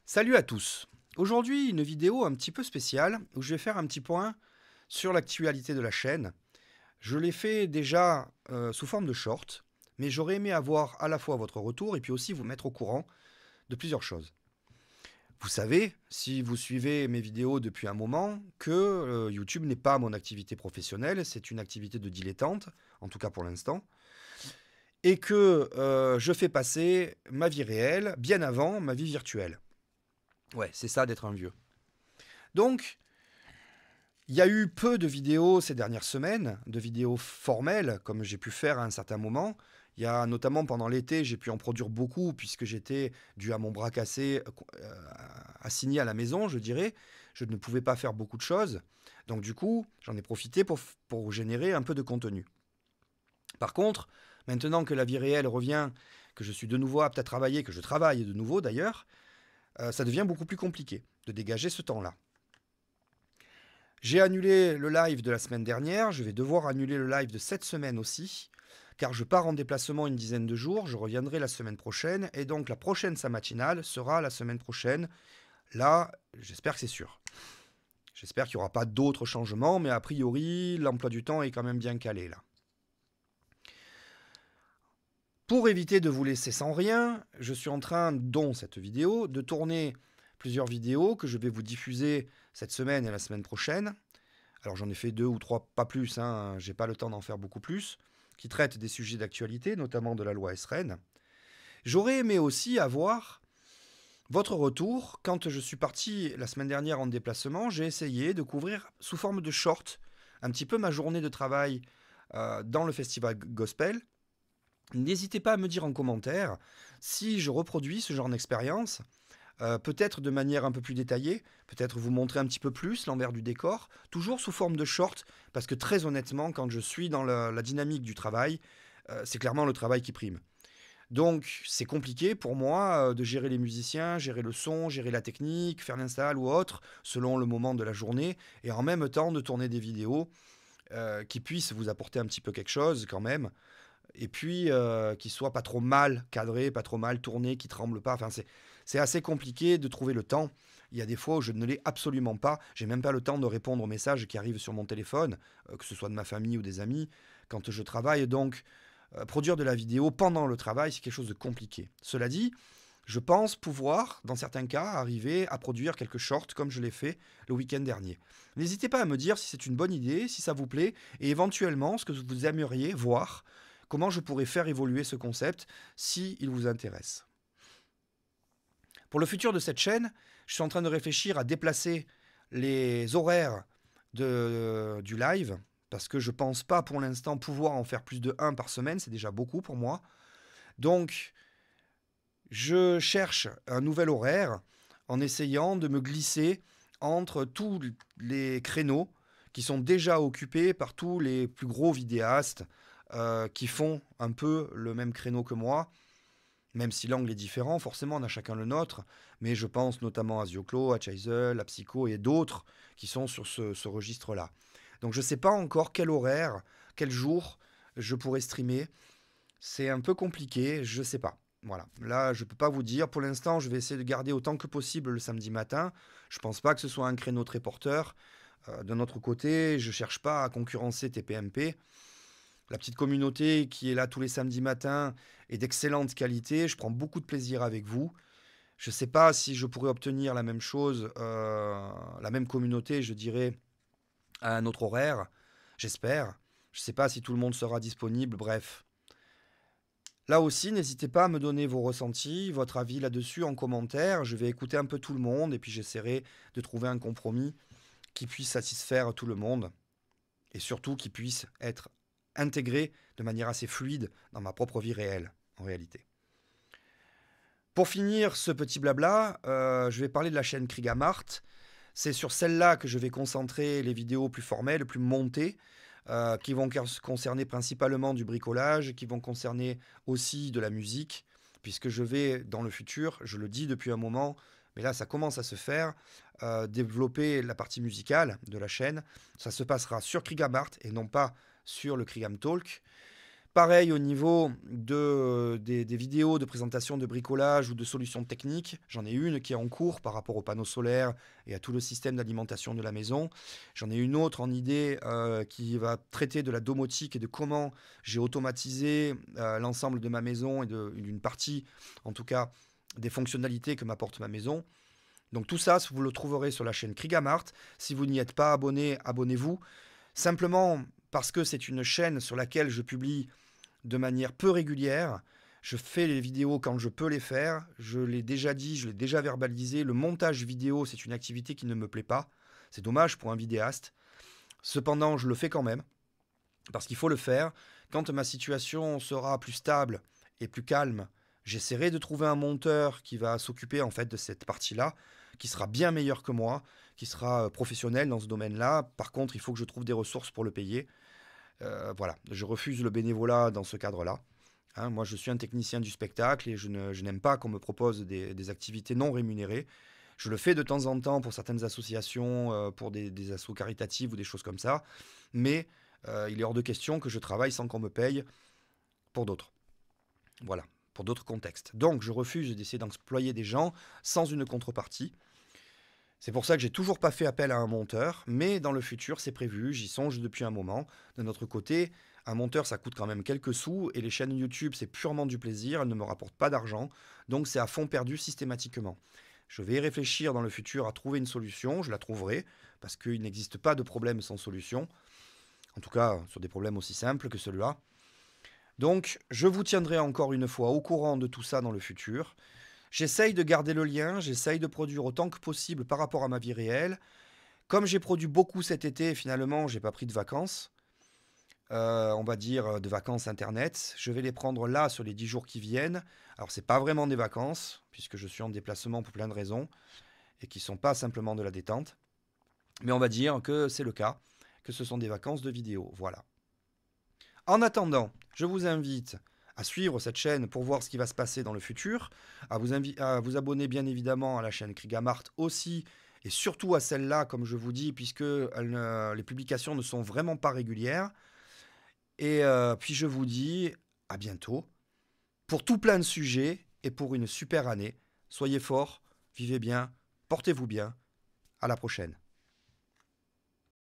Salut à tous. Aujourd'hui, une vidéo un petit peu spéciale où je vais faire un petit point sur l'actualité de la chaîne. Je l'ai fait déjà sous forme de short, mais j'aurais aimé avoir à la fois votre retour et puis aussi vous mettre au courant de plusieurs choses. Vous savez, si vous suivez mes vidéos depuis un moment, que YouTube n'est pas mon activité professionnelle, c'est une activité de dilettante, en tout cas pour l'instant, et que je fais passer ma vie réelle bien avant ma vie virtuelle. Ouais, c'est ça d'être un vieux. Donc, il y a eu peu de vidéos ces dernières semaines, de vidéos formelles, comme j'ai pu faire à un certain moment. Il y a notamment pendant l'été, j'ai pu en produire beaucoup, puisque j'étais, dû à mon bras cassé, assigné à la maison, je dirais. Je ne pouvais pas faire beaucoup de choses. Donc du coup, j'en ai profité pour générer un peu de contenu. Par contre, maintenant que la vie réelle revient, que je suis de nouveau apte à travailler, que je travaille de nouveau d'ailleurs, ça devient beaucoup plus compliqué de dégager ce temps-là. J'ai annulé le live de la semaine dernière, je vais devoir annuler le live de cette semaine aussi, car je pars en déplacement une dizaine de jours, je reviendrai la semaine prochaine, et donc la prochaine matinale sera la semaine prochaine. Là, j'espère que c'est sûr. J'espère qu'il n'y aura pas d'autres changements, mais a priori, l'emploi du temps est quand même bien calé là. Pour éviter de vous laisser sans rien, je suis en train, dont cette vidéo, de tourner plusieurs vidéos que je vais vous diffuser cette semaine et la semaine prochaine. Alors j'en ai fait 2 ou 3, pas plus, hein, j'ai pas le temps d'en faire beaucoup plus, qui traitent des sujets d'actualité, notamment de la loi SRN. J'aurais aimé aussi avoir votre retour. Quand je suis parti la semaine dernière en déplacement, j'ai essayé de couvrir sous forme de short un petit peu ma journée de travail dans le festival gospel. N'hésitez pas à me dire en commentaire si je reproduis ce genre d'expérience. Peut-être de manière un peu plus détaillée, peut-être vous montrer un petit peu plus l'envers du décor, toujours sous forme de short, parce que très honnêtement, quand je suis dans la dynamique du travail, c'est clairement le travail qui prime. Donc c'est compliqué pour moi de gérer les musiciens, gérer le son, gérer la technique, faire l'install ou autre, selon le moment de la journée, et en même temps de tourner des vidéos qui puissent vous apporter un petit peu quelque chose quand même, et puis qui soit pas trop mal cadré, pas trop mal tourné, qui tremble pas. Enfin, c'est assez compliqué de trouver le temps. Il y a des fois où je ne l'ai absolument pas. J'ai même pas le temps de répondre aux messages qui arrivent sur mon téléphone, que ce soit de ma famille ou des amis, quand je travaille. Donc, produire de la vidéo pendant le travail, c'est quelque chose de compliqué. Cela dit, je pense pouvoir, dans certains cas, arriver à produire quelques shorts comme je l'ai fait le week-end dernier. N'hésitez pas à me dire si c'est une bonne idée, si ça vous plaît, et éventuellement ce que vous aimeriez voir, comment je pourrais faire évoluer ce concept si il vous intéresse. Pour le futur de cette chaîne, je suis en train de réfléchir à déplacer les horaires du live, parce que je ne pense pas pour l'instant pouvoir en faire plus de 1 par semaine, c'est déjà beaucoup pour moi. Donc, je cherche un nouvel horaire en essayant de me glisser entre tous les créneaux qui sont déjà occupés par tous les plus gros vidéastes qui font un peu le même créneau que moi, même si l'angle est différent, forcément on a chacun le nôtre, mais je pense notamment à Zioclo, à Chaisel, à Psycho et d'autres qui sont sur ce registre-là. Donc je ne sais pas encore quel horaire, quel jour je pourrais streamer. C'est un peu compliqué, je ne sais pas. Voilà, là je ne peux pas vous dire. Pour l'instant, je vais essayer de garder autant que possible le samedi matin. Je ne pense pas que ce soit un créneau très porteur. De notre côté, je ne cherche pas à concurrencer TPMP. La petite communauté qui est là tous les samedis matins est d'excellente qualité. Je prends beaucoup de plaisir avec vous. Je ne sais pas si je pourrais obtenir la même chose, la même communauté, je dirais, à un autre horaire. J'espère. Je ne sais pas si tout le monde sera disponible. Bref. Là aussi, n'hésitez pas à me donner vos ressentis, votre avis là-dessus en commentaire. Je vais écouter un peu tout le monde et puis j'essaierai de trouver un compromis qui puisse satisfaire tout le monde et surtout qui puisse être intégré de manière assez fluide dans ma propre vie réelle, en réalité. Pour finir ce petit blabla, je vais parler de la chaîne Krigamart. C'est sur celle-là que je vais concentrer les vidéos plus formelles, plus montées, qui vont concerner principalement du bricolage, qui vont concerner aussi de la musique, puisque je vais, dans le futur, je le dis depuis un moment, mais là ça commence à se faire, développer la partie musicale de la chaîne. Ça se passera sur Krigamart et non pas sur le Krigam Talk, pareil au niveau des vidéos de présentation de bricolage ou de solutions techniques. J'en ai une qui est en cours par rapport aux panneaux solaires et à tout le système d'alimentation de la maison. J'en ai une autre en idée qui va traiter de la domotique et de comment j'ai automatisé l'ensemble de ma maison et d'une partie, en tout cas, des fonctionnalités que m'apporte ma maison. Donc tout ça, vous le trouverez sur la chaîne Krigamart. Si vous n'y êtes pas abonné, abonnez-vous. Simplement parce que c'est une chaîne sur laquelle je publie de manière peu régulière. Je fais les vidéos quand je peux les faire. Je l'ai déjà dit, je l'ai déjà verbalisé. Le montage vidéo, c'est une activité qui ne me plaît pas. C'est dommage pour un vidéaste. Cependant, je le fais quand même. Parce qu'il faut le faire. Quand ma situation sera plus stable et plus calme, j'essaierai de trouver un monteur qui va s'occuper en fait de cette partie-là, qui sera bien meilleur que moi, qui sera professionnel dans ce domaine-là. Par contre, il faut que je trouve des ressources pour le payer. Voilà, je refuse le bénévolat dans ce cadre-là. Hein, moi, je suis un technicien du spectacle et je n'aime pas qu'on me propose des activités non rémunérées. Je le fais de temps en temps pour certaines associations, pour des assos caritatives ou des choses comme ça. Mais il est hors de question que je travaille sans qu'on me paye pour d'autres. Voilà, pour d'autres contextes. Donc, je refuse d'essayer d'employer des gens sans une contrepartie. C'est pour ça que j'ai toujours pas fait appel à un monteur, mais dans le futur, c'est prévu, j'y songe depuis un moment. De notre côté, un monteur, ça coûte quand même quelques sous, et les chaînes YouTube, c'est purement du plaisir, elles ne me rapportent pas d'argent, donc c'est à fond perdu systématiquement. Je vais y réfléchir dans le futur à trouver une solution, je la trouverai, parce qu'il n'existe pas de problème sans solution, en tout cas sur des problèmes aussi simples que celui-là. Donc, je vous tiendrai encore une fois au courant de tout ça dans le futur. J'essaye de garder le lien, j'essaye de produire autant que possible par rapport à ma vie réelle. Comme j'ai produit beaucoup cet été, finalement, j'ai pas pris de vacances, on va dire de vacances internet. Je vais les prendre là sur les 10 jours qui viennent. Alors, c'est pas vraiment des vacances, puisque je suis en déplacement pour plein de raisons, et qui sont pas simplement de la détente. Mais on va dire que c'est le cas, que ce sont des vacances de vidéo. Voilà. En attendant, je vous invite à suivre cette chaîne pour voir ce qui va se passer dans le futur, à vous abonner bien évidemment à la chaîne Krigamart aussi, et surtout à celle-là, comme je vous dis, puisque les publications ne sont vraiment pas régulières. Et puis je vous dis à bientôt pour tout plein de sujets et pour une super année. Soyez forts, vivez bien, portez-vous bien. À la prochaine.